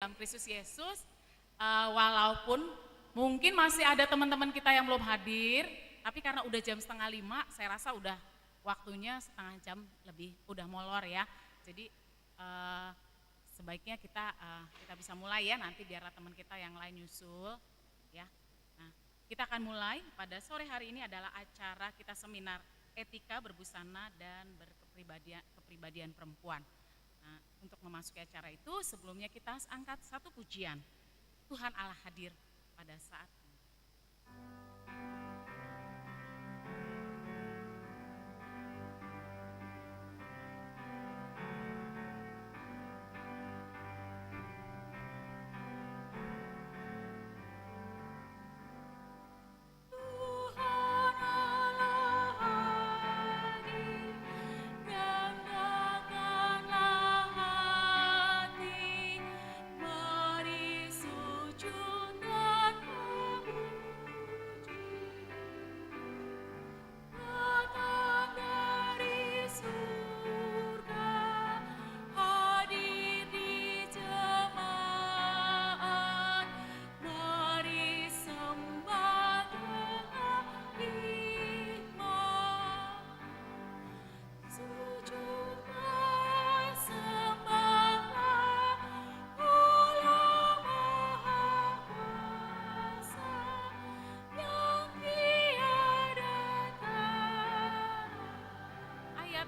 Tuhan Kristus Yesus. Walaupun mungkin masih ada teman-teman kita yang belum hadir, tapi karena udah jam 4:30, saya rasa udah waktunya setengah jam lebih, udah molor ya. Jadi sebaiknya kita bisa mulai ya, nanti biarlah teman kita yang lain nyusul ya. Nah, kita akan mulai pada sore hari ini adalah acara kita seminar etika berbusana dan berkepribadian perempuan. Nah, untuk memasuki acara itu sebelumnya kita angkat satu pujian. Tuhan Allah hadir pada saat ini.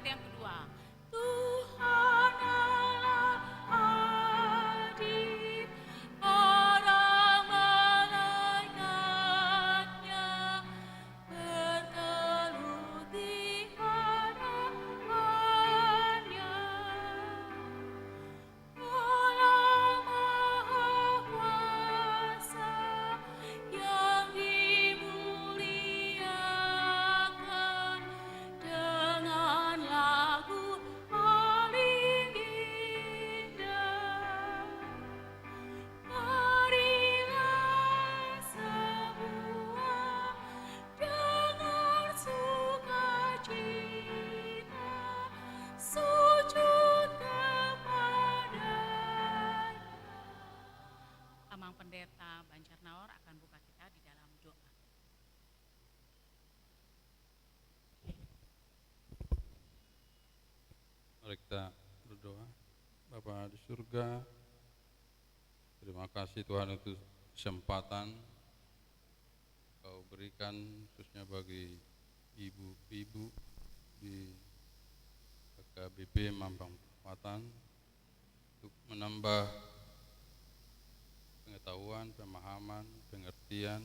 Yang kedua, Tuhan Allah hadir, para malaikatnya bertelut di hadapannya. Allah Maha Kuasa yang dimuliakan dengan lagu paling indah. Marilah semua dengan sukacita sujud kepadanya. Amang Pendeta Banjarnaor akan buka kita di dalam doa. Mari kita berdoa. Bapa di surga, terima kasih Tuhan untuk kesempatan Kau berikan khususnya bagi ibu-ibu di KKBP Mampang Perapatan untuk menambah pengetahuan, pemahaman, pengertian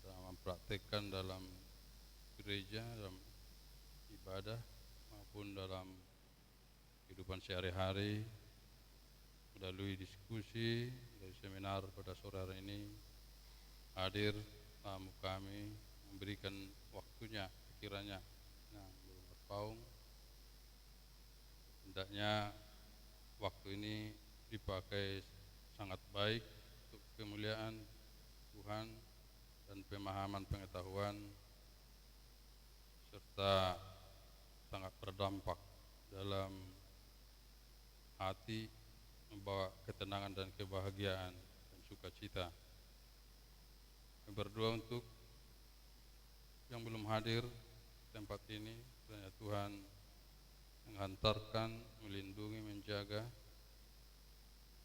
dalam mempraktekkan dalam gereja, dalam ibadah maupun dalam kehidupan sehari-hari melalui diskusi dari seminar pada sore hari ini. Hadir tamu kami memberikan waktunya, pikirannya belum berpaung. Hendaknya waktu ini dipakai sangat baik untuk kemuliaan Tuhan dan pemahaman pengetahuan serta sangat berdampak dalam hati, membawa ketenangan dan kebahagiaan dan sukacita. Kami berdoa untuk yang belum hadir tempat ini, kiranya Tuhan menghantarkan, melindungi, menjaga,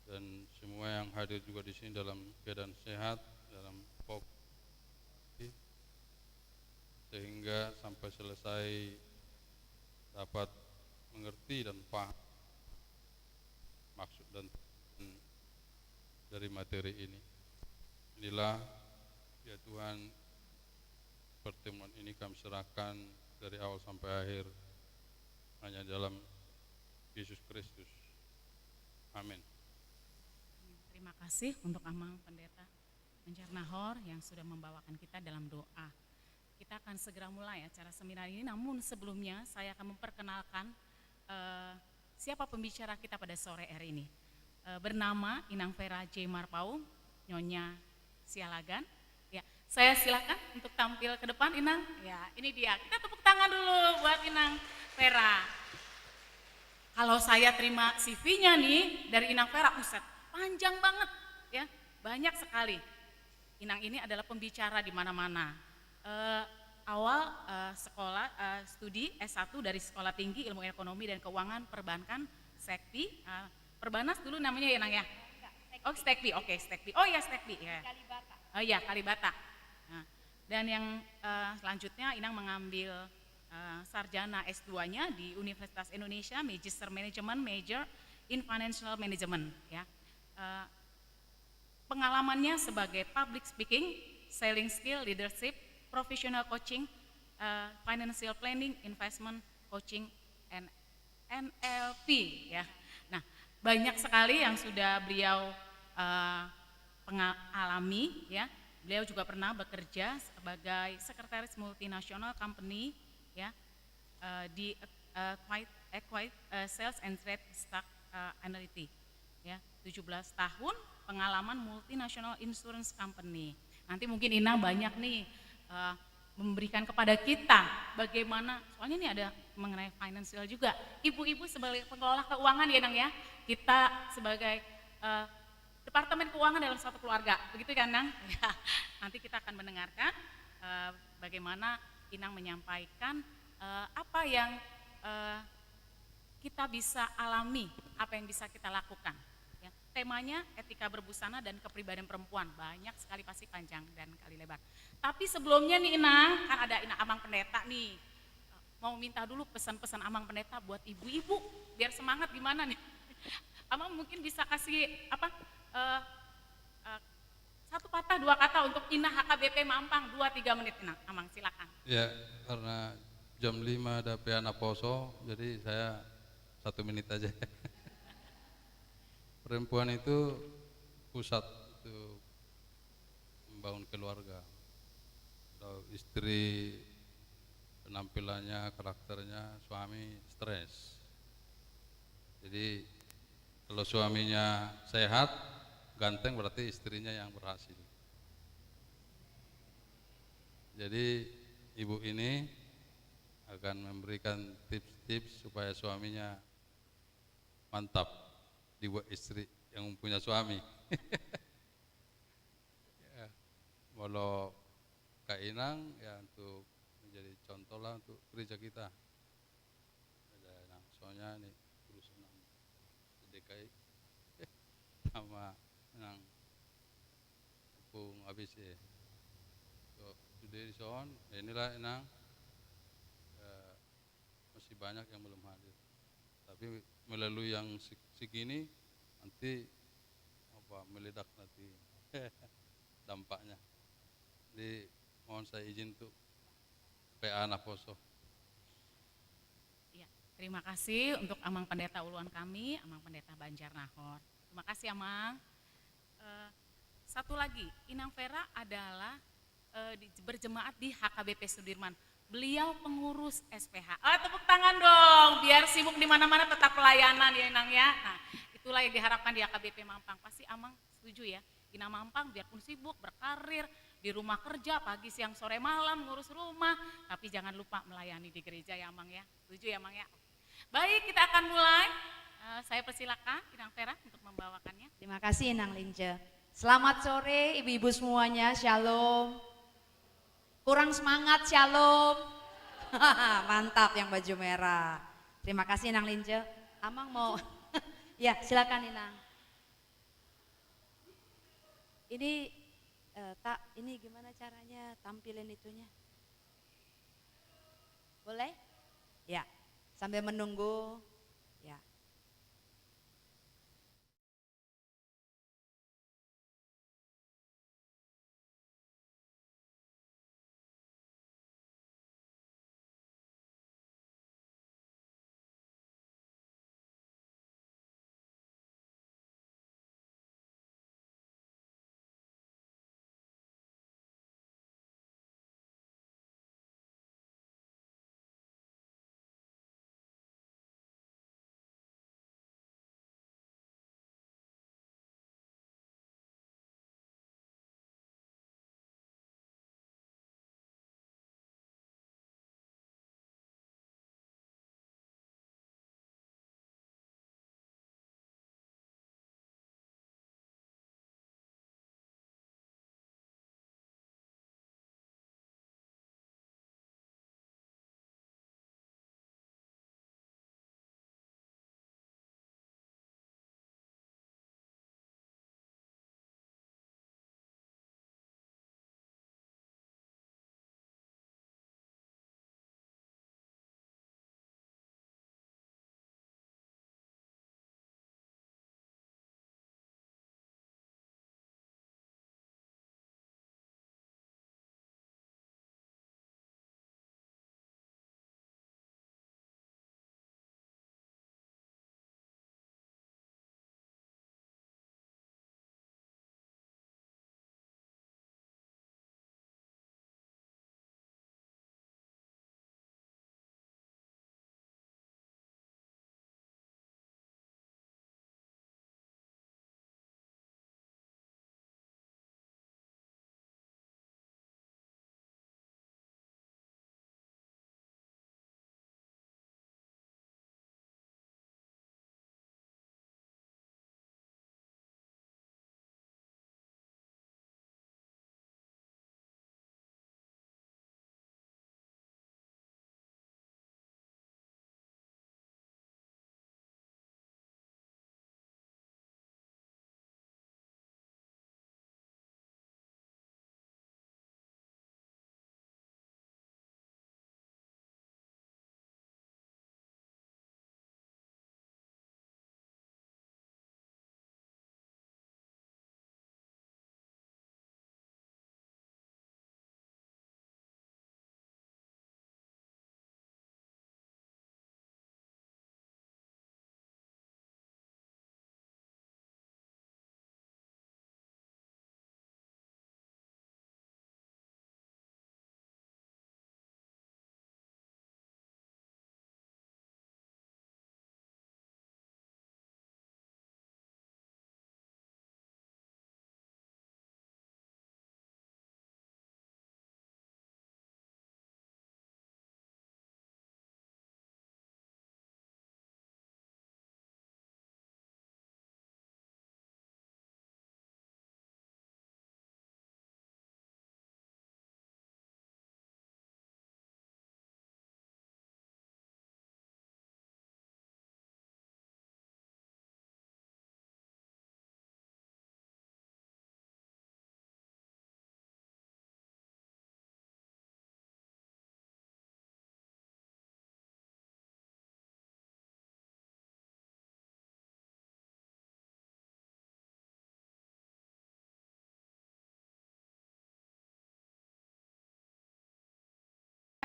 dan semua yang hadir juga di sini dalam keadaan sehat, dalam fokus, sehingga sampai selesai dapat mengerti dan paham maksud dan dari materi ini. Inilah ya Tuhan, pertemuan ini kami serahkan dari awal sampai akhir hanya dalam Yesus Kristus. Amin. Terima kasih untuk Amang Pendeta Banjarnahor yang sudah membawakan kita dalam doa. Kita akan segera mulai acara seminar ini, namun sebelumnya saya akan memperkenalkan siapa pembicara kita pada sore hari ini. Bernama Inang Vera J. Marpaung, Nyonya Sialagan. Ya, saya silakan untuk tampil ke depan, Inang. Ya, ini dia. Kita tepuk tangan dulu buat Inang Vera. Kalau saya terima CV-nya nih dari Inang Vera, uset, panjang banget ya, banyak sekali. Inang ini adalah pembicara di mana-mana. Awal sekolah studi S1 dari Sekolah Tinggi Ilmu Ekonomi dan Keuangan Perbankan Sekti, Perbanas dulu namanya ya Nang ya? Oh Stekpi, oke Stekpi, oh ya Stekpi ya. Oh iya Kalibata. Nah, dan yang selanjutnya Inang mengambil sarjana S2-nya di Universitas Indonesia, Magister Management, Major in Financial Management ya. Pengalamannya sebagai public speaking, selling skill, leadership, professional coaching, financial planning, investment coaching, and NLP ya. Nah, banyak sekali yang sudah beliau alami ya. Beliau juga pernah bekerja sebagai sekretaris multinasional company ya di Acquired Sales and Trade Stock Analytics ya, 17 tahun pengalaman multinational insurance company. Nanti mungkin Ina banyak nih memberikan kepada kita bagaimana, soalnya ini ada mengenai financial juga. Ibu-ibu sebagai pengelola keuangan ya Nang ya, kita sebagai departemen keuangan dalam suatu keluarga, begitu kan Nang? Ya, nanti kita akan mendengarkan bagaimana Inang menyampaikan apa yang kita bisa alami, apa yang bisa kita lakukan. Ya, temanya etika berbusana dan kepribadian perempuan, banyak sekali pasti panjang dan kali lebar. Tapi sebelumnya nih Inang, kan ada Inang Amang Pendeta nih, mau minta dulu pesan-pesan Amang Pendeta buat ibu-ibu, biar semangat gimana nih? Amang mungkin bisa kasih apa? Satu kata, dua kata untuk Ina HKBP Mampang, 2-3 menit Inang. Amang silakan. Ya, karena jam 5 ada Piana Poso, jadi saya 1 menit aja. Perempuan itu pusat itu membangun keluarga. Kalau istri penampilannya, karakternya, suami stres. Jadi kalau suaminya sehat, ganteng berarti istrinya yang berhasil. Jadi ibu ini akan memberikan tips-tips supaya suaminya mantap dibuat istri yang punya suami. Ya, kalau Kak Inang ya untuk menjadi contoh lah untuk gereja kita. Ada Inang, soalnya nih urusan di DKI sama Inang Pung habis ya. So, today is on, inilah Inang masih banyak yang belum hadir. Tapi melalui yang segini nanti meledak nanti dampaknya. Jadi mohon saya izin untuk PA Naposo. Ya, terima kasih untuk Amang Pendeta Uluan kami, Amang Pendeta Banjarnahor. Terima kasih Amang. Satu lagi, Inang Vera adalah berjemaat di HKBP Sudirman. Beliau pengurus SPH. Tepuk tangan dong, biar sibuk di mana-mana tetap pelayanan ya Inang ya. Nah, itulah yang diharapkan di HKBP Mampang. Pasti Amang setuju ya. Ina Mampang biarpun sibuk berkarir di rumah kerja pagi siang sore malam ngurus rumah, tapi jangan lupa melayani di gereja ya Amang ya. Setuju ya Amang ya. Baik, kita akan mulai. Saya persilakan Inang Vera untuk membawakannya. Terima kasih Inang Lince. Selamat sore ibu-ibu semuanya, shalom. Kurang semangat, shalom. Mantap yang baju merah. Terima kasih Inang Lince. Amang mau, ya silakan Inang. Ini ini gimana caranya tampilin itunya? Boleh? Ya, sambil menunggu. Ya.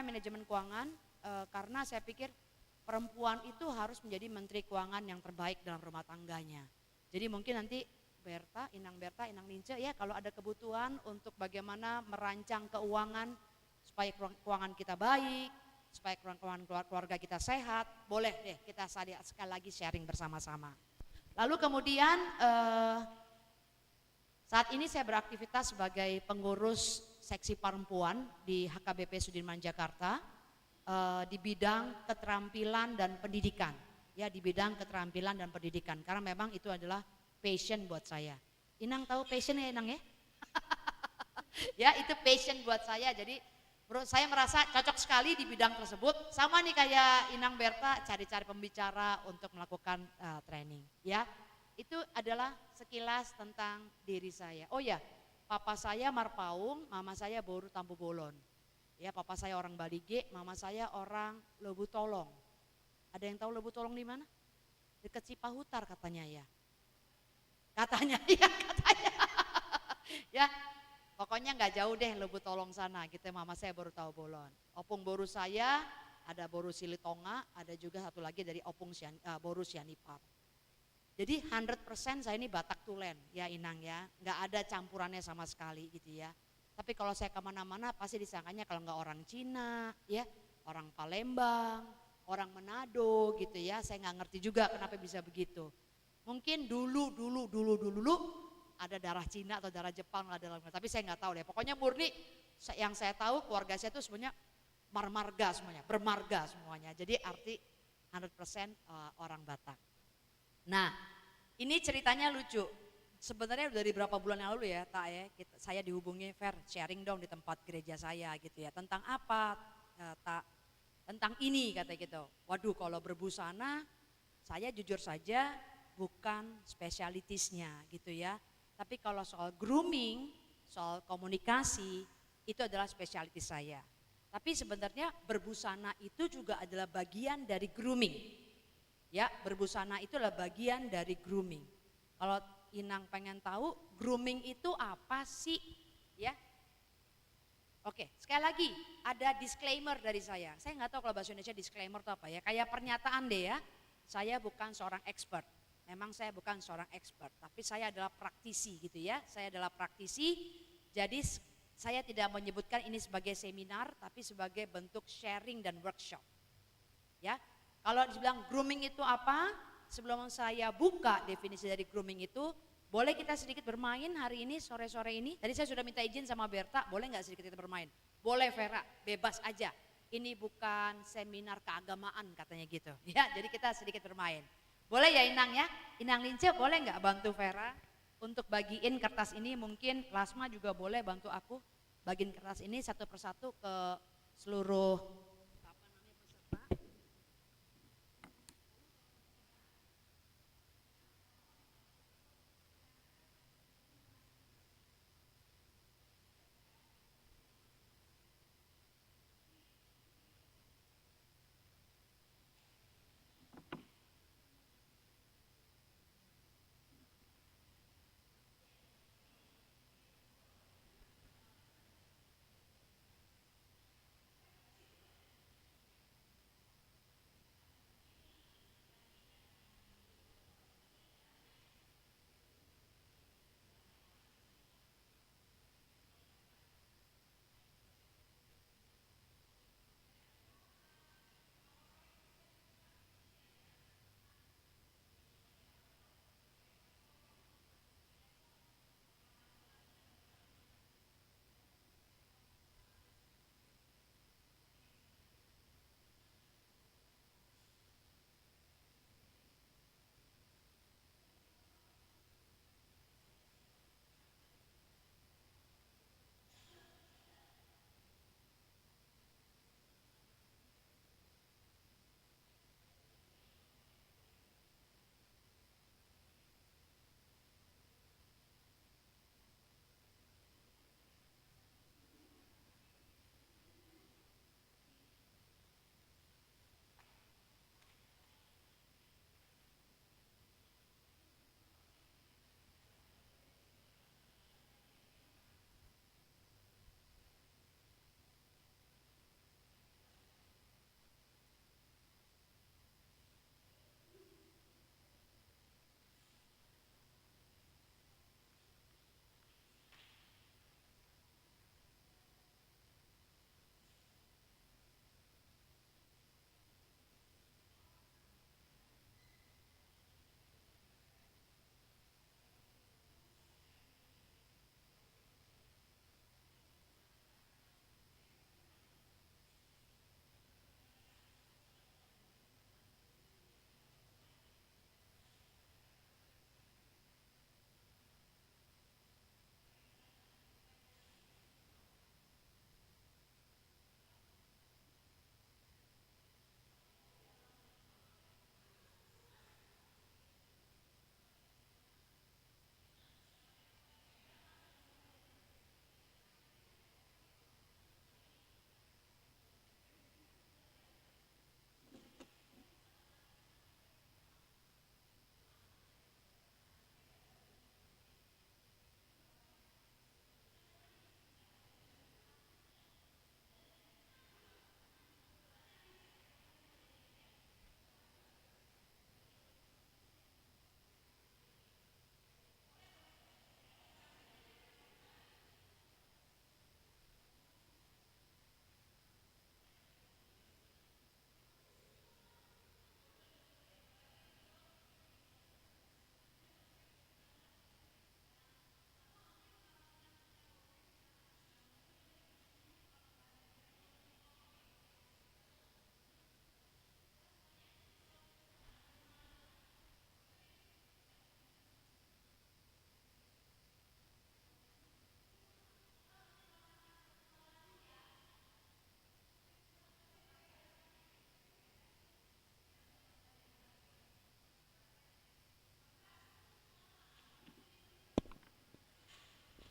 manajemen keuangan karena saya pikir perempuan itu harus menjadi menteri keuangan yang terbaik dalam rumah tangganya. Jadi mungkin nanti Inang Lince ya kalau ada kebutuhan untuk bagaimana merancang keuangan supaya keuangan kita baik, supaya keuangan keluarga kita sehat, boleh deh kita sekali lagi sharing bersama-sama. Lalu kemudian saat ini saya beraktivitas sebagai pengurus seksi perempuan di HKBP Sudirman Jakarta di bidang keterampilan dan pendidikan. Ya, di bidang keterampilan dan pendidikan karena memang itu adalah passion buat saya. Inang tahu passion ya Inang ya? Ya, itu passion buat saya. Jadi saya merasa cocok sekali di bidang tersebut. Sama nih kayak Inang Berta cari-cari pembicara untuk melakukan training. Ya, itu adalah sekilas tentang diri saya. Oh ya, papa saya Marpaung, mama saya Boru Tampu Bolon. Ya, papa saya orang Balige, mama saya orang Lebu Tolong. Ada yang tahu Lebu Tolong di mana? Dekat Cipahutar katanya ya. Katanya. Ya, pokoknya nggak jauh deh Lebu Tolong sana. Gitu mama saya Boru Tahu Bolon. Opung Boru saya ada Boru Silitonga, ada juga satu lagi dari Boru Sianipar. Jadi 100% saya ini Batak Tulen ya Inang ya, nggak ada campurannya sama sekali gitu ya. Tapi kalau saya kemana-mana pasti disangkanya kalau nggak orang Cina ya, orang Palembang, orang Manado gitu ya. Saya nggak ngerti juga kenapa bisa begitu. Mungkin dulu ada darah Cina atau darah Jepang lah dalam, tapi saya nggak tahu deh. Pokoknya murni yang saya tahu keluarga saya itu sebenarnya marmarga semuanya, bermarga semuanya. Jadi arti 100% orang Batak. Nah, ini ceritanya lucu. Sebenarnya dari berapa bulan yang lalu ya, saya dihubungi Fer, sharing dong di tempat gereja saya gitu ya. Tentang apa, tentang ini kata gitu. Waduh, kalau berbusana, saya jujur saja bukan spesialitisnya gitu ya. Tapi kalau soal grooming, soal komunikasi, itu adalah spesialitas saya. Tapi sebenarnya berbusana itu juga adalah bagian dari grooming. Ya, berbusana itu adalah bagian dari grooming. Kalau Inang pengen tahu grooming itu apa sih? Ya. Oke, sekali lagi ada disclaimer dari saya. Saya nggak tahu kalau bahasa Indonesia disclaimer itu apa ya. Kayak pernyataan deh ya. Saya bukan seorang expert. Memang saya bukan seorang expert, tapi saya adalah praktisi gitu ya. Saya adalah praktisi. Jadi saya tidak menyebutkan ini sebagai seminar, tapi sebagai bentuk sharing dan workshop. Ya. Kalau dibilang grooming itu apa? Sebelum saya buka definisi dari grooming itu, boleh kita sedikit bermain hari ini, sore-sore ini. Tadi saya sudah minta izin sama Berta, boleh nggak sedikit kita bermain? Boleh Vera, bebas aja. Ini bukan seminar keagamaan katanya gitu. Ya, jadi kita sedikit bermain. Boleh ya Inang ya? Inang Lince boleh nggak bantu Vera untuk bagiin kertas ini? Mungkin Lasma juga boleh bantu aku bagiin kertas ini satu persatu ke seluruh peserta.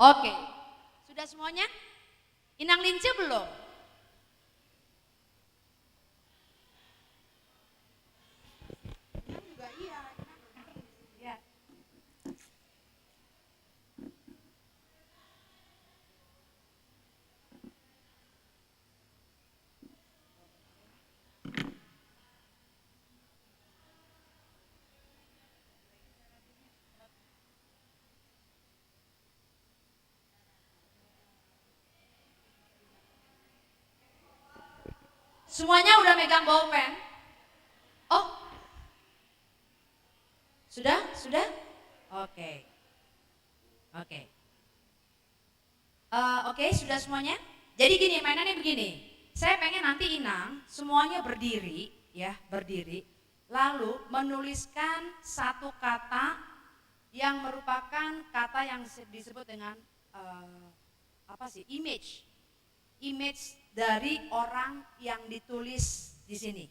Oke, sudah semuanya? Inang lince belum? Ya. Semuanya udah megang bolpen? Oh, sudah? Sudah? Oke. Oke. Oke, sudah semuanya? Jadi gini, mainannya begini. Saya pengen nanti Inang semuanya berdiri, ya, berdiri. Lalu menuliskan satu kata yang merupakan kata yang disebut dengan apa sih? Image. Image dari orang yang ditulis di sini.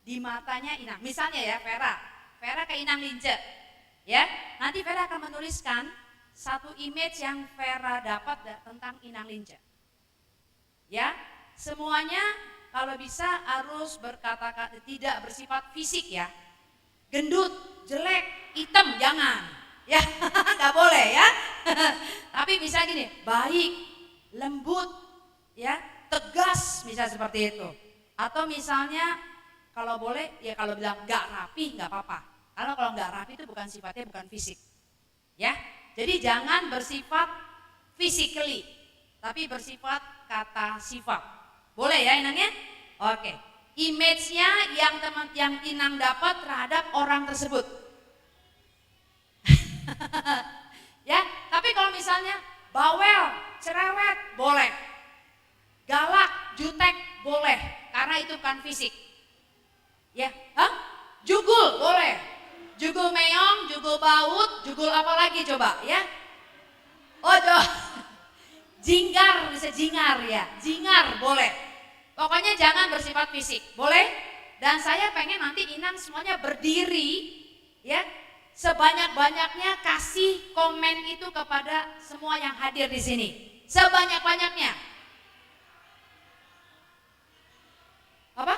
Di matanya Inang. Misalnya ya, Vera ke Inang Lince. Ya, nanti Vera akan menuliskan satu image yang Vera dapat tentang Inang Lince. Ya, semuanya kalau bisa harus berkata-kata, tidak bersifat fisik ya. Gendut, jelek, hitam jangan. Ya, nggak boleh ya. Tapi bisa gini, baik, lembut, ya, tegas, bisa seperti itu. Atau misalnya kalau boleh ya kalau bilang nggak rapi nggak apa-apa. Karena kalau nggak rapi itu bukan sifatnya, bukan fisik. Ya, jadi jangan bersifat physically, tapi bersifat kata sifat. Boleh ya Inangnya? Oke. Image-nya yang Inang dapat terhadap orang tersebut. Ya, tapi kalau misalnya bawel, cerewet, boleh. Galak, jutek, boleh. Karena itu bukan fisik. Ya, jugul, boleh. Jugul meong, jugul baut, jugul apa lagi coba ya? Oh, jinggar, bisa jingar ya. Jingar, boleh. Pokoknya jangan bersifat fisik, boleh? Dan saya pengen nanti Inang semuanya berdiri, ya. Sebanyak-banyaknya kasih komen itu kepada semua yang hadir di sini. Sebanyak-banyaknya. Apa?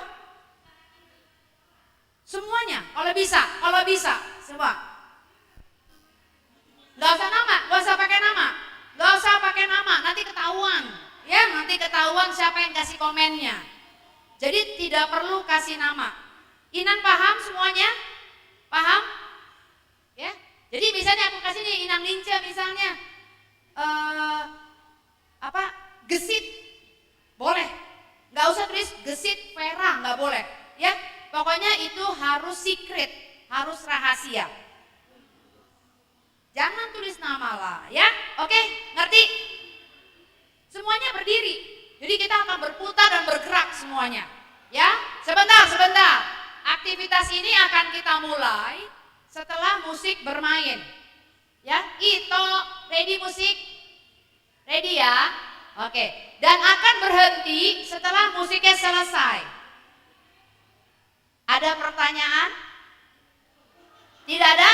Semuanya, kalau bisa, semua. Gak usah nama, gak usah pakai nama. Gak usah pakai nama, nanti ketahuan. Ya, nanti ketahuan siapa yang kasih komennya. Jadi tidak perlu kasih nama. Inang paham semuanya? Paham? Ya. Jadi misalnya aku kasih nih Inang Lince misalnya gesit, boleh. Nggak usah tulis gesit Vera, nggak boleh. Ya, pokoknya itu harus secret, harus rahasia. Jangan tulis nama lah, ya. Oke, ngerti? Semuanya berdiri. Jadi kita akan berputar dan bergerak semuanya. Ya, sebentar. Aktivitas ini akan kita mulai setelah musik bermain. Ya, Ito, ready musik? Ready ya? Oke. Dan akan berhenti setelah musiknya selesai. Ada pertanyaan? Tidak ada?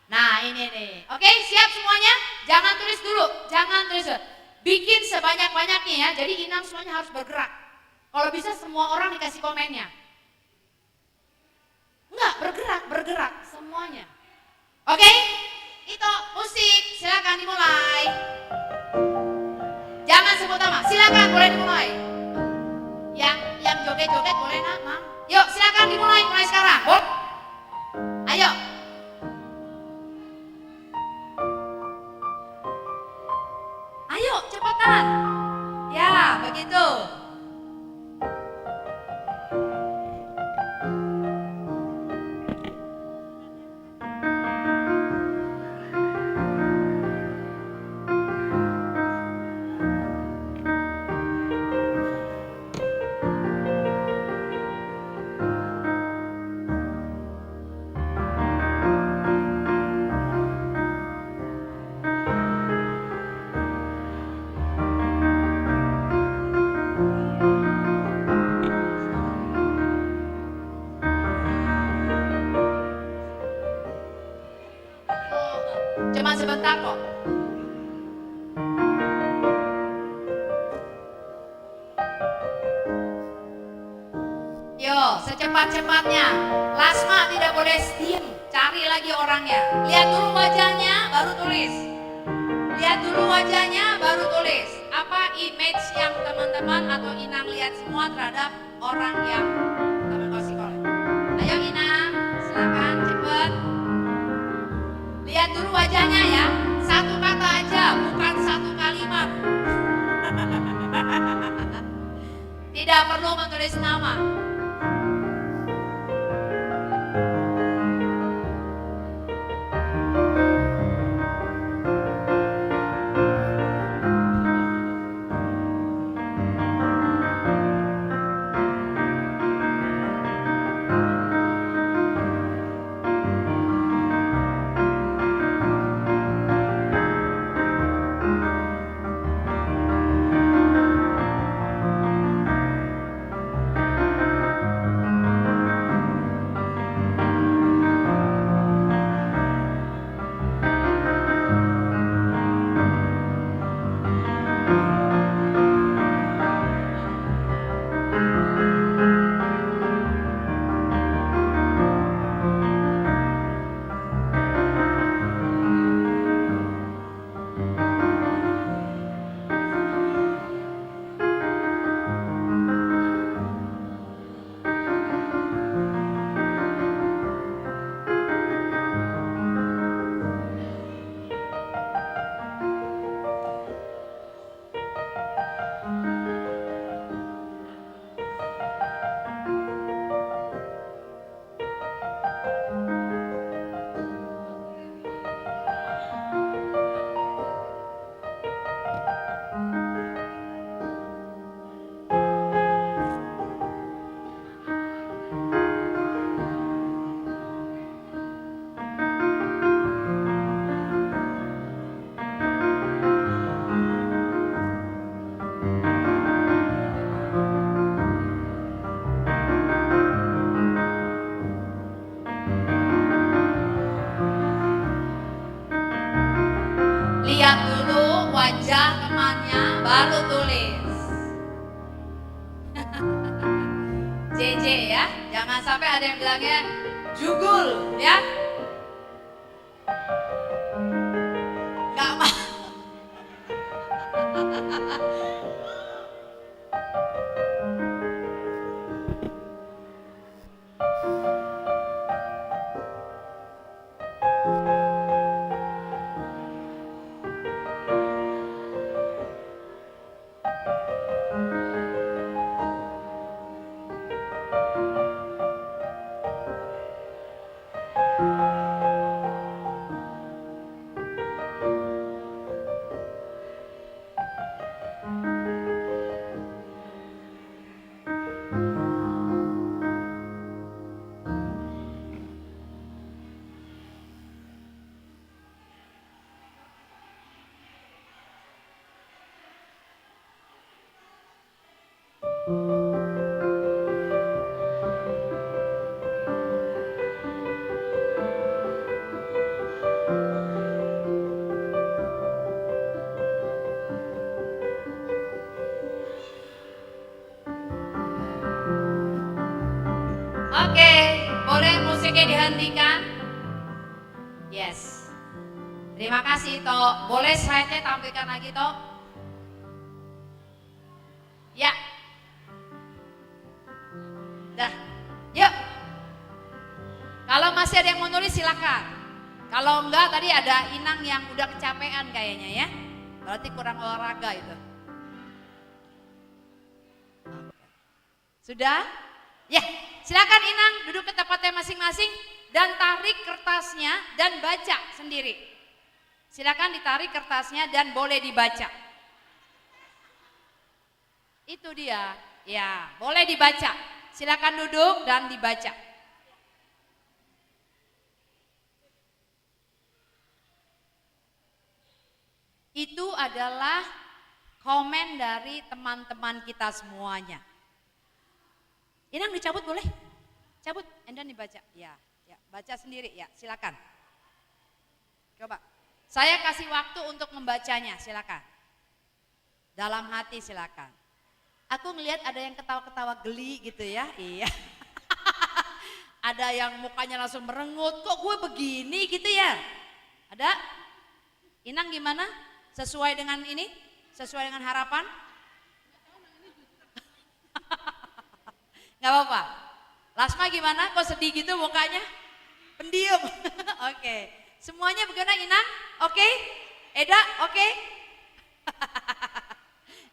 Nah ini nih, oke siap semuanya? Jangan tulis dulu. Bikin sebanyak-banyaknya ya, jadi Inang semuanya harus bergerak. Kalau bisa semua orang dikasih komennya. Enggak, bergerak semuanya. Oke? Itu musik, silakan dimulai. Jangan sebut nama, silakan boleh dimulai. Yang joget-joget boleh nama. Yuk silakan dimulai, mulai sekarang. Ayo. Ayo cepetan. Ya begitu. sebentar kok. Yo, secepat-cepatnya. Lasma tidak boleh diam, cari lagi orangnya. Lihat dulu wajahnya, baru tulis. Lihat dulu wajahnya, baru tulis. Apa image yang teman-teman atau Inang lihat semua terhadap orang yang kamu kasih kolek. Ayo Inang, silakan cepet. Lihat dulu wajahnya ya, satu kata aja, bukan satu kalimat. Tidak perlu menulis nama. Lihat dulu wajah temannya, baru tulis. JJ ya, jangan sampai ada yang bilangnya jugul ya. Gak mau. Oke, boleh musiknya dihentikan? Yes. Terima kasih Tok. Boleh slide-nya tampilkan lagi Tok? Ya. Dah. Yuk. Kalau masih ada yang mau nulis silakan. Kalau enggak tadi ada Inang yang udah kecapean kayaknya ya. Berarti kurang olahraga itu. Sudah? Ya, silakan Inang duduk ke tempatnya masing-masing dan tarik kertasnya dan baca sendiri. Silakan ditarik kertasnya dan boleh dibaca. Itu dia. Ya, boleh dibaca. Silakan duduk dan dibaca. Itu adalah komen dari teman-teman kita semuanya. Inang dicabut boleh? Cabut, and then dibaca. Ya, ya, baca sendiri ya, silakan. Coba. Saya kasih waktu untuk membacanya, silakan. Dalam hati silakan. Aku ngelihat ada yang ketawa-ketawa geli gitu ya, iya. Ada yang mukanya langsung merengut, kok gue begini gitu ya. Ada? Inang gimana? Sesuai dengan ini? Sesuai dengan harapan? Gak apa-apa. Lasma gimana? Kok sedih gitu mukanya? Pendiam. Oke. Semuanya bagaimana Inang? Oke? Eda? Oke?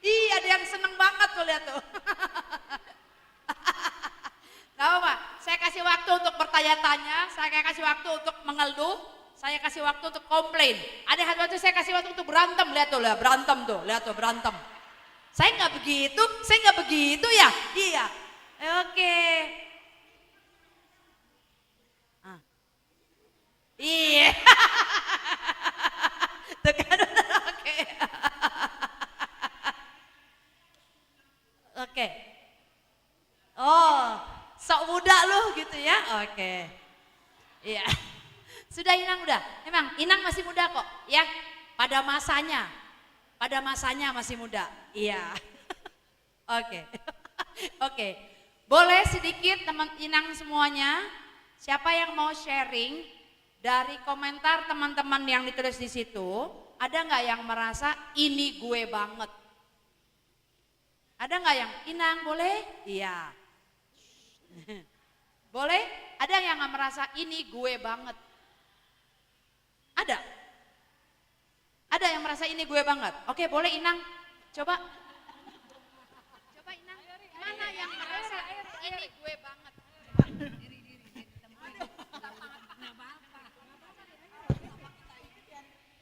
Ih, ada yang seneng banget tuh lihat tuh. Gak apa-apa, saya kasih waktu untuk bertanya-tanya, saya kasih waktu untuk mengeluh, saya kasih waktu untuk komplain. Ada waktu saya kasih waktu untuk berantem, lihat tuh, berantem tuh, lihat tuh berantem. Saya nggak begitu ya, iya. Oke. Ah. Iya. Tuh kan, oke. Oke. Oh, sok muda lu gitu ya. Oke. Iya. Sudah Inang udah. Memang Inang masih muda kok, ya. Pada masanya. Pada masanya masih muda. Iya. Oke. Oke. Boleh sedikit teman Inang semuanya. Siapa yang mau sharing dari komentar teman-teman yang ditulis di situ, ada nggak yang merasa ini gue banget? Ada nggak yang Inang boleh? Iya. Boleh? Ada yang nggak merasa ini gue banget? Ada? Ada yang merasa ini gue banget? Oke, boleh Inang? Coba. Coba Inang. Mana yang merasa ini gue banget?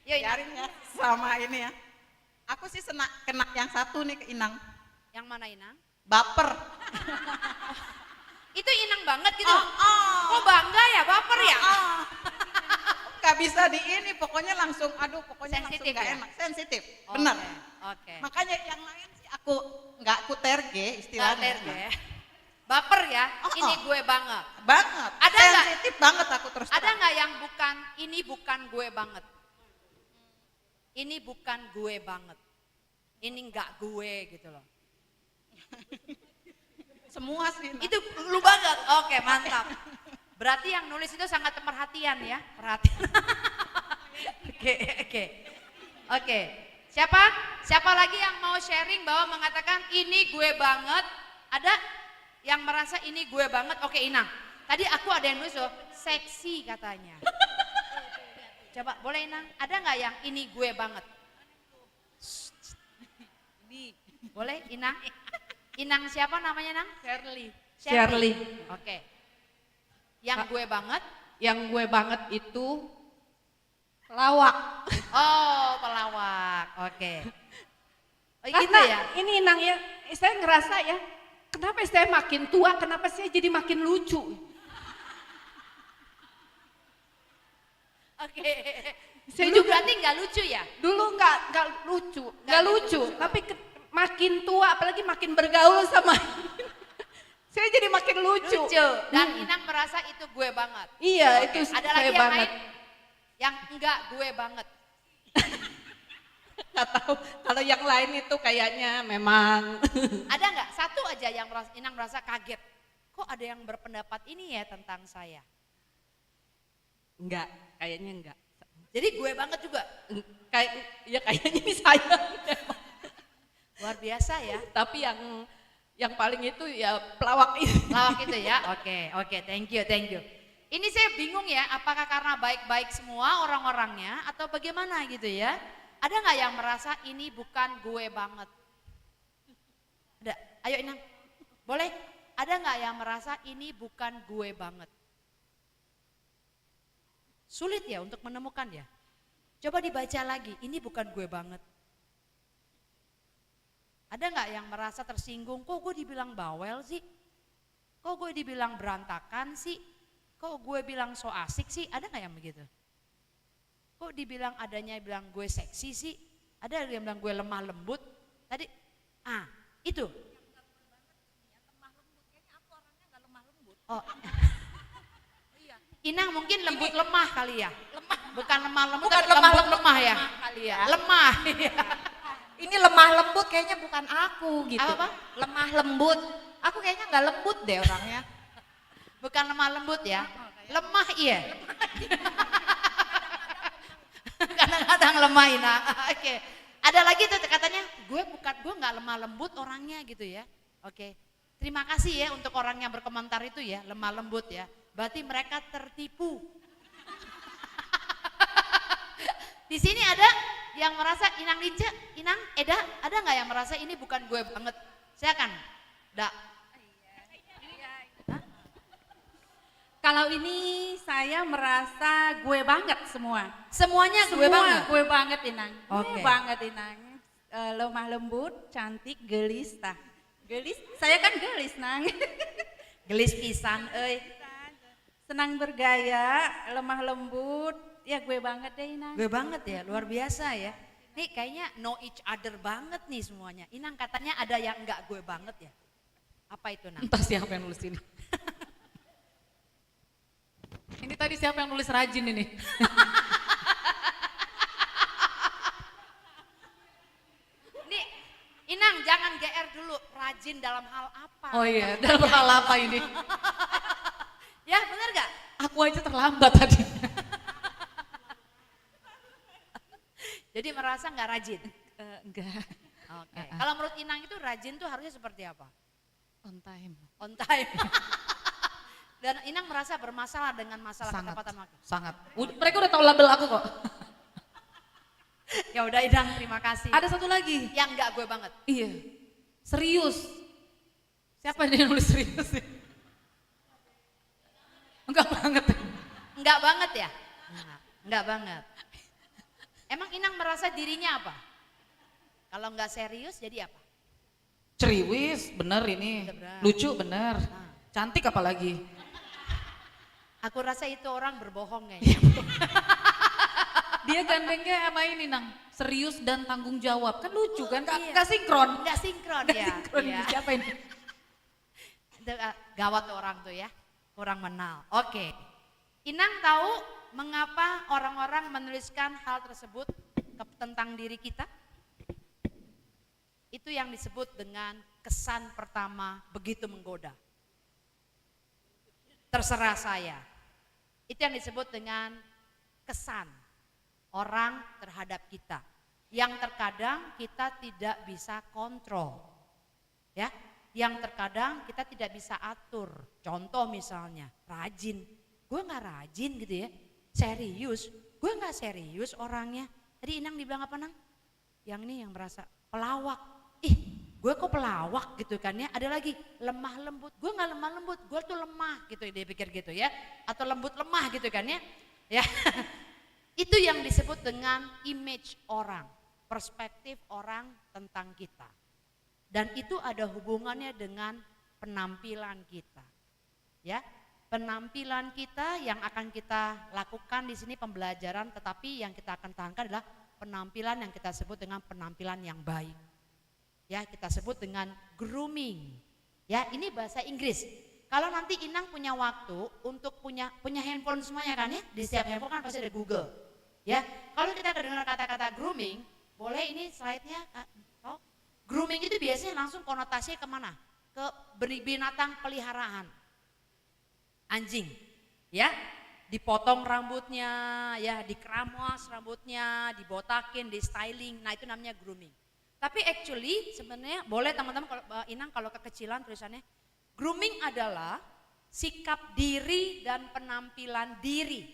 Yuk, Biarin ya sama ini ya. Aku sih kena yang satu nih ke Inang. yang mana Inang? Baper. Itu Inang banget gitu. Oh bangga ya, baper ya? Gak bisa di ini, pokoknya langsung, aduh pokoknya Sensitif langsung gak ya? enak. Sensitif, benar. Oke. Makanya yang lain sih aku terge istilahnya. Terge. Baper ya, ini gue banget. Banget, Ada nggak? sensitif banget aku terus Ada terang. nggak yang bukan, ini bukan gue banget? Ini bukan gue banget. Ini nggak gue gitu loh. Semua sih. Nah. Itu lu banget. Oke, mantap. Berarti yang nulis itu sangat perhatian ya, perhatian. Oke. Siapa lagi yang mau sharing bahwa mengatakan ini gue banget? Ada yang merasa ini gue banget? Oke, Inang. Tadi aku ada yang nulis loh, seksi katanya. Coba boleh Inang, ada nggak yang ini gue banget? Ini. Boleh Inang? Inang siapa namanya Nang? Shirley. Oke. Yang gue banget? Yang gue banget itu pelawak. Oh, pelawak. Oke. Oh, gitu Karena ya? ini Nang ya, saya ngerasa ya, kenapa saya makin tua, kenapa saya jadi makin lucu? Oke. Saya Dulu juga berarti nggak lucu ya? dulu nggak lucu, tapi makin tua, apalagi makin bergaul sama saya jadi makin lucu. Dan Inang merasa itu gue banget. Iya, Oke. itu Ada saya lagi yang banget. lain? Yang enggak gue banget. Nggak tahu kalau yang lain itu kayaknya memang Ada nggak satu aja yang Inang merasa kaget? Kok ada yang berpendapat ini ya tentang saya? enggak, kayaknya enggak. Jadi gue banget juga. Kayaknya ini saya. Luar biasa ya. Tapi yang paling itu ya pelawak ini. Lawak itu ya. Oke, thank you. Ini saya bingung ya, apakah karena baik-baik semua orang-orangnya atau bagaimana gitu ya? Ada nggak yang merasa ini bukan gue banget? Ada. Ayo Inang. Boleh? Ada nggak yang merasa ini bukan gue banget? Sulit ya untuk menemukan ya. Coba dibaca lagi, ini bukan gue banget. Ada nggak yang merasa tersinggung, kok gue dibilang bawel sih? Kok gue dibilang berantakan sih? Kok gue bilang so asik sih? Ada nggak yang begitu? Kok dibilang adanya bilang gue seksi sih? Ada yang bilang gue lemah lembut? Tadi, itu. Oh, Inang mungkin lembut lemah kali ya? Lemah. Bukan lemah lembut, Bukan tapi lemah lembut lembut, lemah ya. kali ya. Lemah. Ini lemah lembut kayaknya bukan aku gitu. Apa? Lemah lembut. Aku kayaknya nggak lembut deh orangnya. Bukan lemah lembut ya. Lemah iya. Kadang-kadang lemah Ina. Oke. Ada lagi tuh katanya, gue nggak lemah lembut orangnya gitu ya. Oke. Terima kasih ya untuk orang yang berkomentar itu ya, lemah lembut ya. Berarti mereka tertipu. Di sini ada yang merasa Inang Lince, Inang, Eda, ada nggak yang merasa ini bukan gue banget? Silakan. Da. Kalau ini saya merasa gue banget semua. Semuanya gue banget. Gue banget Inang. Oke. Gue banget Inang. Lemah lembut, cantik, gelis. Tah. Gelis, saya kan gelis Nang. Gelis pisan, euy. Senang bergaya, lemah lembut. Ya gue banget deh Inang. Gue banget ya, luar biasa ya. Nih kayaknya know each other banget nih semuanya. Inang katanya ada yang enggak gue banget ya. Apa itu Nang? Entah siapa yang nulis ini. Ini tadi siapa yang nulis rajin ini? Nih, Inang jangan GR dulu, rajin dalam hal apa? Oh iya, dalam hal apa ini? Ya bener gak? Aku aja terlambat tadi. Jadi merasa nggak rajin? Enggak. Oke. Kalau menurut Inang itu rajin tuh harusnya seperti apa? On time. On time. Dan Inang merasa bermasalah dengan masalah ketepatan waktu. Sangat. Mereka udah tahu label aku kok. Ya udah Inang, terima kasih. Ada satu lagi. Yang nggak gue banget. Iya. Serius. Siapa yang nulis serius? Enggak banget. Enggak banget ya? Enggak banget. Emang Inang merasa dirinya apa? Kalau enggak serius jadi apa? Ceriwis, bener ini. Bener. Lucu, bener. Cantik apalagi. Aku rasa itu orang berbohong kayaknya. Dia gandengnya sama ini Nang. Serius dan tanggung jawab. Kan lucu kan? Iya. Gak sinkron. Enggak sinkron ya. Sinkron Iya. ini. Siapa ini? Itu, gawat tuh orang tuh ya. Kurang menal. Oke. Inang tahu mengapa orang-orang menuliskan hal tersebut tentang diri kita? Itu yang disebut dengan kesan pertama begitu menggoda. Terserah saya. Itu yang disebut dengan kesan orang terhadap kita. Yang terkadang kita tidak bisa kontrol. Ya, yang terkadang kita tidak bisa atur. Contoh misalnya, rajin. Gue gak rajin gitu ya. Serius, gue gak serius orangnya. Tadi Inang dibilang apa Nang? Yang ini yang merasa pelawak. Ih, gue kok pelawak gitu kan ya. Ada lagi lemah lembut. Gue gak lemah lembut, gue tuh lemah gitu dia pikir gitu ya. Atau lembut lemah gitu kan ya. Ya, itu yang disebut dengan image orang. Perspektif orang tentang kita. Dan itu ada hubungannya dengan penampilan kita. Ya, penampilan kita yang akan kita lakukan di sini pembelajaran, tetapi yang kita akan tahankan adalah penampilan yang kita sebut dengan penampilan yang baik. Ya, kita sebut dengan grooming. Ya, ini bahasa Inggris. Kalau nanti Inang punya waktu untuk punya handphone semuanya kan ya, di setiap handphone kan pasti ada Google. Ya, kalau kita dengar kata-kata grooming, boleh ini slide-nya, oh, grooming itu biasanya langsung konotasinya kemana? Ke binatang peliharaan. Anjing, ya, dipotong rambutnya, ya, dikeramos rambutnya, dibotakin, di styling, nah itu namanya grooming. Tapi actually sebenarnya boleh teman-teman kalau Inang kalau kekecilan tulisannya, grooming adalah sikap diri dan penampilan diri.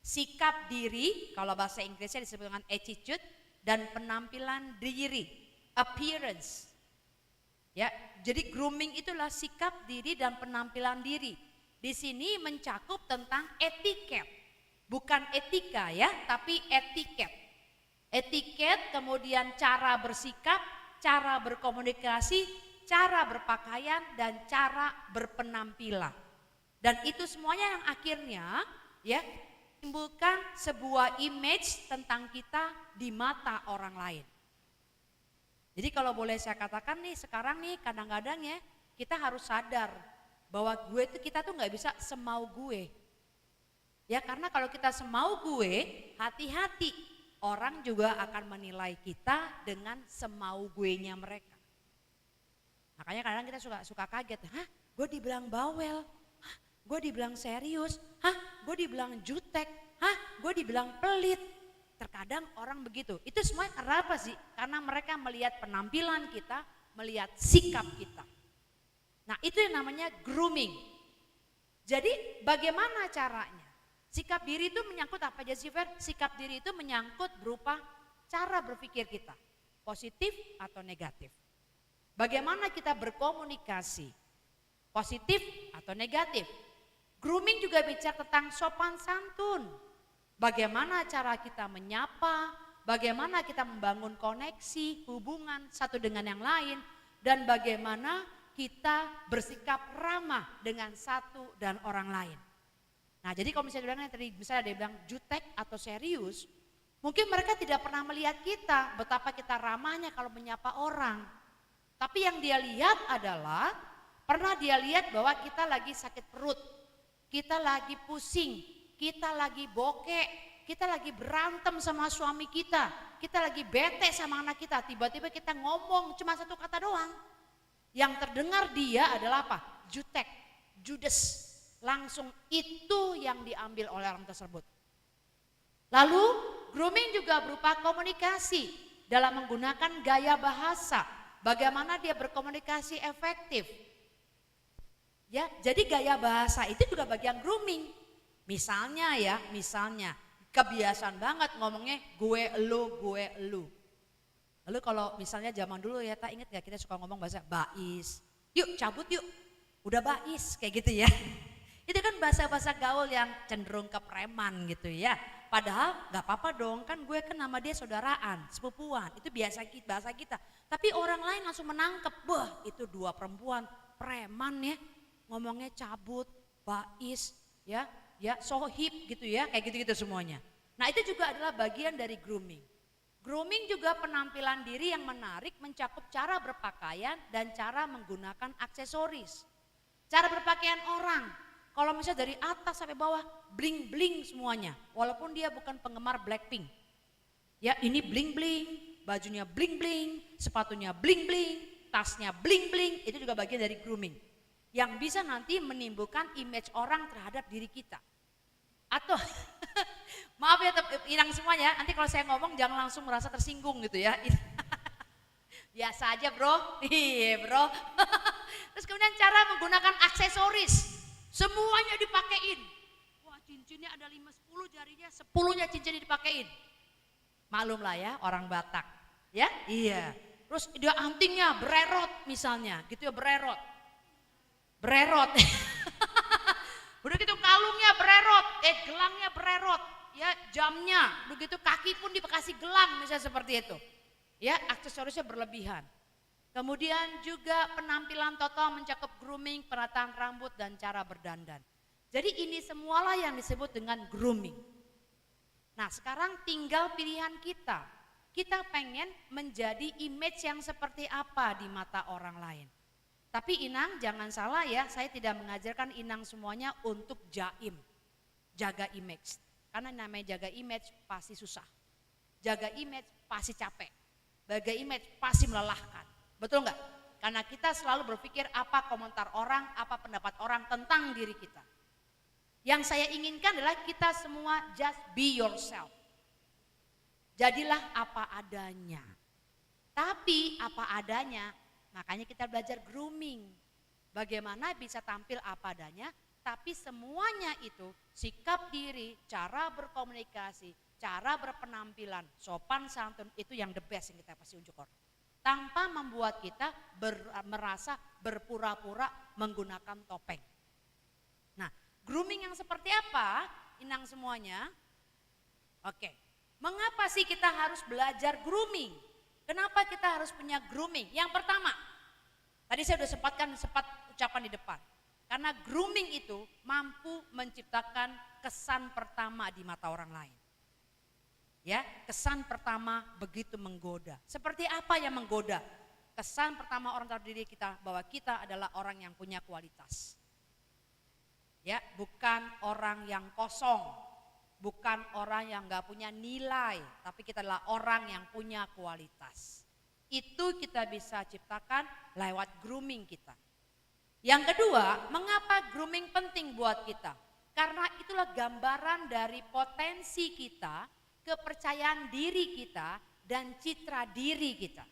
Sikap diri, kalau bahasa Inggrisnya disebut dengan attitude, dan penampilan diri, appearance. Ya, jadi grooming itulah sikap diri dan penampilan diri. Di sini mencakup tentang etiket, bukan etika ya, tapi etiket. Etiket kemudian cara bersikap, cara berkomunikasi, cara berpakaian, dan cara berpenampilan. Dan itu semuanya yang akhirnya ya menimbulkan sebuah image tentang kita di mata orang lain. Jadi kalau boleh saya katakan nih, sekarang nih kadang-kadang ya kita harus sadar bahwa kita tuh nggak bisa semau gue. Ya karena kalau kita semau gue, hati-hati. Orang juga akan menilai kita dengan semau gue-nya mereka. Makanya kadang kita suka kaget, hah gue dibilang bawel, hah gue dibilang serius, hah gue dibilang jutek, hah gue dibilang pelit. Terkadang orang begitu, itu semua karena apa sih? Karena mereka melihat penampilan kita, melihat sikap kita. Nah itu yang namanya grooming. Jadi bagaimana caranya? Sikap diri itu menyangkut apa aja sih Fer? Sikap diri itu menyangkut berupa cara berpikir kita, positif atau negatif. Bagaimana kita berkomunikasi, positif atau negatif. Grooming juga bicara tentang sopan santun. Bagaimana cara kita menyapa, bagaimana kita membangun koneksi, hubungan satu dengan yang lain, dan bagaimana kita bersikap ramah dengan satu dan orang lain. Nah jadi kalau misalnya dia bilang jutek atau serius, mungkin mereka tidak pernah melihat kita, betapa kita ramahnya kalau menyapa orang. Tapi yang dia lihat adalah, pernah dia lihat bahwa kita lagi sakit perut, kita lagi pusing, kita lagi bokek, kita lagi berantem sama suami kita lagi bete sama anak kita, tiba-tiba kita ngomong cuma satu kata doang. Yang terdengar dia adalah apa? Jutek, judes. Langsung itu yang diambil oleh orang tersebut. Lalu grooming juga berupa komunikasi dalam menggunakan gaya bahasa. Bagaimana dia berkomunikasi efektif. Ya, jadi gaya bahasa itu juga bagian grooming. Misalnya kebiasaan banget ngomongnya gue elu. Lalu kalau misalnya zaman dulu ya, tak ingat gak kita suka ngomong bahasa bais. Yuk cabut yuk, udah bais kayak gitu ya. Itu kan bahasa-bahasa gaul yang cenderung ke preman gitu ya. Padahal gak apa-apa dong, kan gue kan nama dia saudaraan, sepupuan, itu bahasa kita. Tapi orang lain langsung menangkep, wah itu dua perempuan preman ya, ngomongnya cabut, bais, ya sohib gitu ya, kayak gitu-gitu semuanya. Nah itu juga adalah bagian dari grooming. Grooming juga penampilan diri yang menarik, mencakup cara berpakaian dan cara menggunakan aksesoris. Cara berpakaian orang, kalau misalnya dari atas sampai bawah bling-bling semuanya, walaupun dia bukan penggemar Blackpink. Ya ini bling-bling, bajunya bling-bling, sepatunya bling-bling, tasnya bling-bling, itu juga bagian dari grooming. Yang bisa nanti menimbulkan image orang terhadap diri kita. Atau maaf ya inang semuanya, nanti kalau saya ngomong jangan langsung merasa tersinggung gitu ya. Biasa aja bro, iya bro. Terus kemudian cara menggunakan aksesoris, semuanya dipakein. Wah cincinnya ada 5-10 jarinya, 10-nya cincinnya dipakein. Maklum lah ya orang Batak, ya iya. Terus dia antingnya bererot misalnya, gitu ya bererot. Udah gitu kalungnya bererot, gelangnya bererot, ya jamnya, begitu kaki pun dikasih gelang misalnya seperti itu. Ya aksesorisnya berlebihan. Kemudian juga penampilan total mencakup grooming, penataan rambut dan cara berdandan. Jadi ini semualah yang disebut dengan grooming. Nah sekarang tinggal pilihan kita. Kita pengen menjadi image yang seperti apa di mata orang lain. Tapi Inang jangan salah ya, saya tidak mengajarkan Inang semuanya untuk jaim, jaga image. Karena namanya jaga image pasti susah, jaga image pasti capek, jaga image pasti melelahkan, betul nggak? Karena kita selalu berpikir apa komentar orang, apa pendapat orang tentang diri kita. Yang saya inginkan adalah kita semua just be yourself. Jadilah apa adanya. Tapi apa adanya, makanya kita belajar grooming. Bagaimana bisa tampil apa adanya, tapi semuanya itu sikap diri, cara berkomunikasi, cara berpenampilan, sopan santun itu yang the best yang kita pasti unjuk orang. Tanpa membuat kita merasa berpura-pura menggunakan topeng. Nah, grooming yang seperti apa? Inang semuanya. Oke. Mengapa sih kita harus belajar grooming? Kenapa kita harus punya grooming? Yang pertama, tadi saya sudah sempat ucapan di depan. Karena grooming itu mampu menciptakan kesan pertama di mata orang lain. Ya, kesan pertama begitu menggoda. Seperti apa yang menggoda? Kesan pertama orang terhadap diri kita bahwa kita adalah orang yang punya kualitas. Ya, bukan orang yang kosong, bukan orang yang nggak punya nilai, tapi kita adalah orang yang punya kualitas. Itu kita bisa ciptakan lewat grooming kita. Yang kedua, mengapa grooming penting buat kita? Karena itulah gambaran dari potensi kita, kepercayaan diri kita, dan citra diri kita.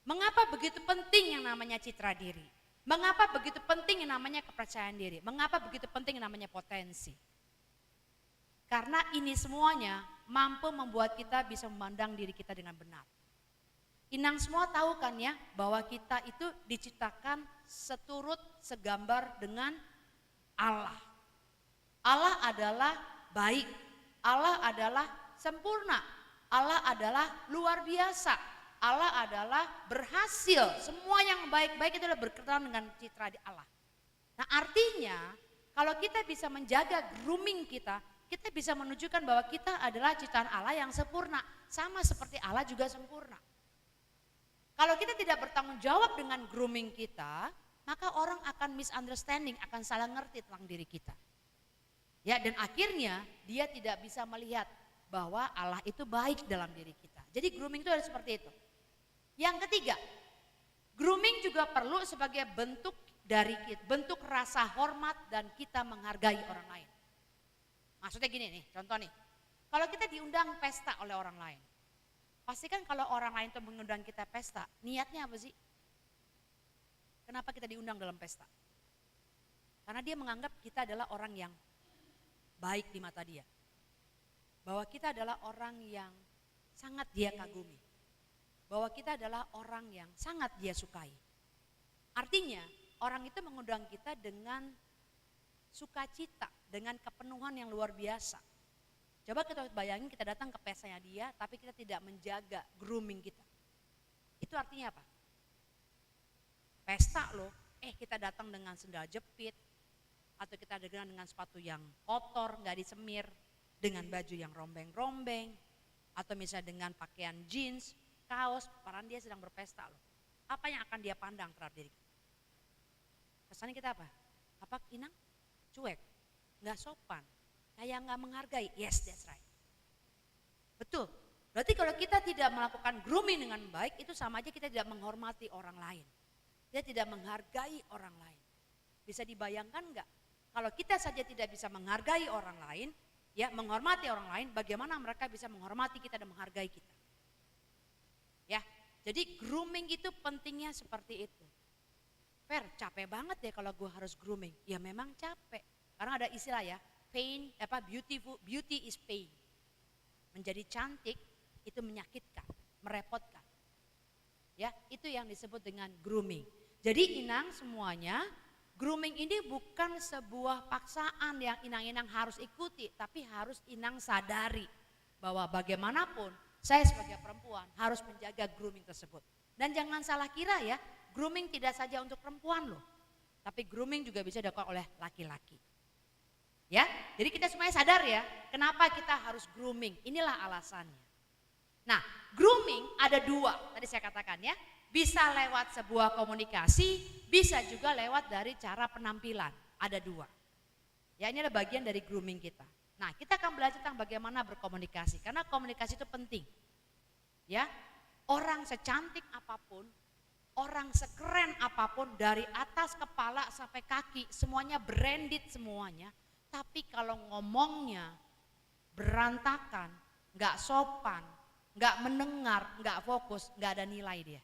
Mengapa begitu penting yang namanya citra diri? Mengapa begitu penting yang namanya kepercayaan diri? Mengapa begitu penting yang namanya potensi? Karena ini semuanya mampu membuat kita bisa memandang diri kita dengan benar. Inang semua tahu kan ya bahwa kita itu diciptakan seturut segambar dengan Allah. Allah adalah baik, Allah adalah sempurna, Allah adalah luar biasa, Allah adalah berhasil. Semua yang baik-baik itu adalah berkaitan dengan citra di Allah. Nah artinya kalau kita bisa menjaga grooming kita, kita bisa menunjukkan bahwa kita adalah ciptaan Allah yang sempurna. Sama seperti Allah juga sempurna. Kalau kita tidak bertanggung jawab dengan grooming kita, maka orang akan misunderstanding, akan salah ngerti tentang diri kita. Ya, dan akhirnya dia tidak bisa melihat bahwa Allah itu baik dalam diri kita. Jadi grooming itu ada seperti itu. Yang ketiga, grooming juga perlu sebagai bentuk bentuk rasa hormat dan kita menghargai orang lain. Maksudnya gini nih, contoh nih. Kalau kita diundang pesta oleh orang lain, pastikan kalau orang lain itu mengundang kita pesta, niatnya apa sih? Kenapa kita diundang dalam pesta? Karena dia menganggap kita adalah orang yang baik di mata dia. Bahwa kita adalah orang yang sangat dia kagumi. Bahwa kita adalah orang yang sangat dia sukai. Artinya orang itu mengundang kita dengan sukacita, dengan kepenuhan yang luar biasa. Coba kita bayangin kita datang ke pestanya dia, tapi kita tidak menjaga grooming kita. Itu artinya apa? Pesta loh, kita datang dengan sendal jepit, atau kita datang dengan sepatu yang kotor, nggak disemir, dengan baju yang rombeng-rombeng, atau misalnya dengan pakaian jeans, kaos, padahal dia sedang berpesta loh. Apa yang akan dia pandang terhadap diri kita? Kesannya kita apa? Apa Inang? Cuek, nggak sopan, kayak nggak menghargai. Yes, that's right. Betul. Berarti kalau kita tidak melakukan grooming dengan baik, itu sama aja kita tidak menghormati orang lain. Kita tidak menghargai orang lain. Bisa dibayangkan nggak? Kalau kita saja tidak bisa menghargai orang lain, ya menghormati orang lain, bagaimana mereka bisa menghormati kita dan menghargai kita? Ya, jadi grooming itu pentingnya seperti itu. Fer, capek banget ya kalau gue harus grooming. Ya memang capek. Karena ada istilah ya, pain, beauty is pain. Menjadi cantik itu menyakitkan, merepotkan. Ya, itu yang disebut dengan grooming. Jadi Inang semuanya, grooming ini bukan sebuah paksaan yang Inang-Inang harus ikuti, tapi harus Inang sadari bahwa bagaimanapun saya sebagai perempuan harus menjaga grooming tersebut. Dan jangan salah kira ya, grooming tidak saja untuk perempuan loh, tapi grooming juga bisa dilakukan oleh laki-laki. Ya, jadi kita semuanya sadar ya, kenapa kita harus grooming, inilah alasannya. Nah, grooming ada dua, tadi saya katakan ya, bisa lewat sebuah komunikasi, bisa juga lewat dari cara penampilan, ada dua. Ya, ini adalah bagian dari grooming kita. Nah, kita akan belajar tentang bagaimana berkomunikasi, karena komunikasi itu penting. Ya, orang secantik apapun, orang sekeren apapun, dari atas kepala sampai kaki, semuanya branded semuanya. Tapi kalau ngomongnya berantakan, gak sopan, gak mendengar, gak fokus, gak ada nilai dia.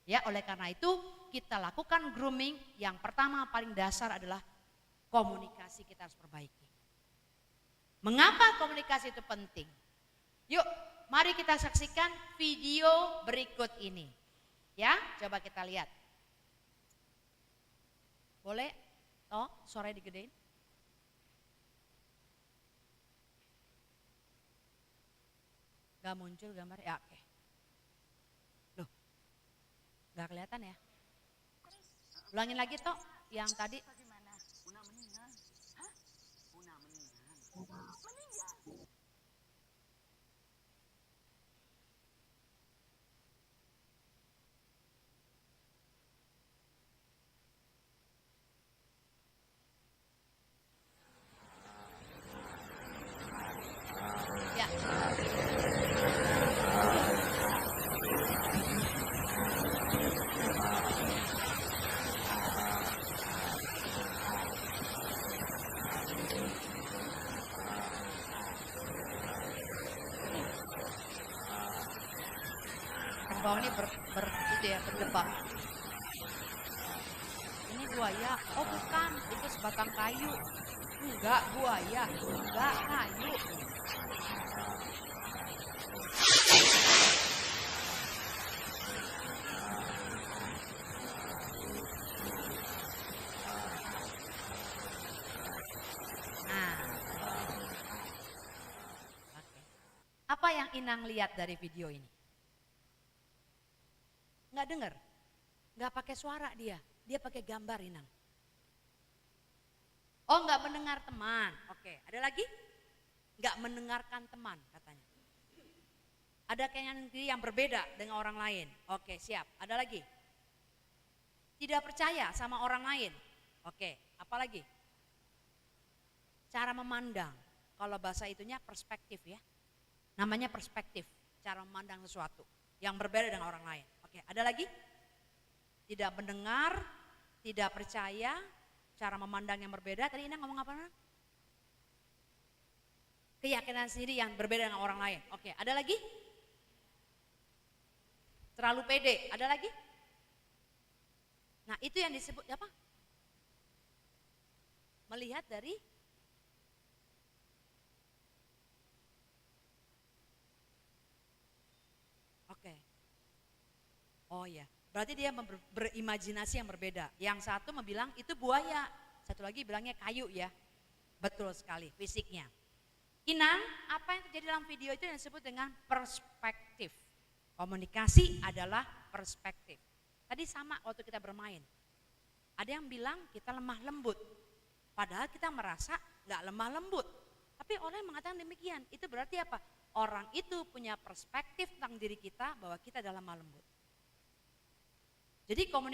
Ya, oleh karena itu kita lakukan grooming. Yang pertama paling dasar adalah komunikasi kita harus perbaiki. Mengapa komunikasi itu penting? Yuk, mari kita saksikan video berikut ini. Ya, coba kita lihat. Boleh? Oh, suaranya digedein. Gak muncul gambar ya, oke. Loh, gak kelihatan ya? Ulangin lagi toh, yang tadi. bawah ini itu ya, berdebat. Ini buaya, oh bukan, itu sebatang kayu. Enggak buaya, enggak kayu. Nah, oke. Apa yang Inang lihat dari video ini? Nggak dengar, nggak pakai suara dia pakai gambar Inang. Oh nggak mendengar teman, oke. Ada lagi? Nggak mendengarkan teman katanya. Ada kayaknya yang berbeda dengan orang lain. Oke siap, ada lagi? Tidak percaya sama orang lain. Oke, apa lagi? Cara memandang, kalau bahasa itunya perspektif ya. Namanya perspektif, cara memandang sesuatu yang berbeda dengan orang lain. Oke, ada lagi? Tidak mendengar, tidak percaya, cara memandang yang berbeda. Tadi Inang ngomong apa? Keyakinan sendiri yang berbeda dengan orang lain. Oke, ada lagi? Terlalu pede, ada lagi? Nah itu yang disebut apa? Melihat dari oke. Oh ya, berarti dia berimajinasi yang berbeda. Yang satu bilang itu buaya, satu lagi bilangnya kayu ya. Betul sekali fisiknya. Inang, apa yang terjadi dalam video itu yang disebut dengan perspektif. Komunikasi adalah perspektif. Tadi sama waktu kita bermain. Ada yang bilang kita lemah lembut. Padahal kita merasa nggak lemah lembut. Tapi orang yang mengatakan demikian, itu berarti apa? Orang itu punya perspektif tentang diri kita bahwa kita adalah lemah lembut. Jadi komunikasi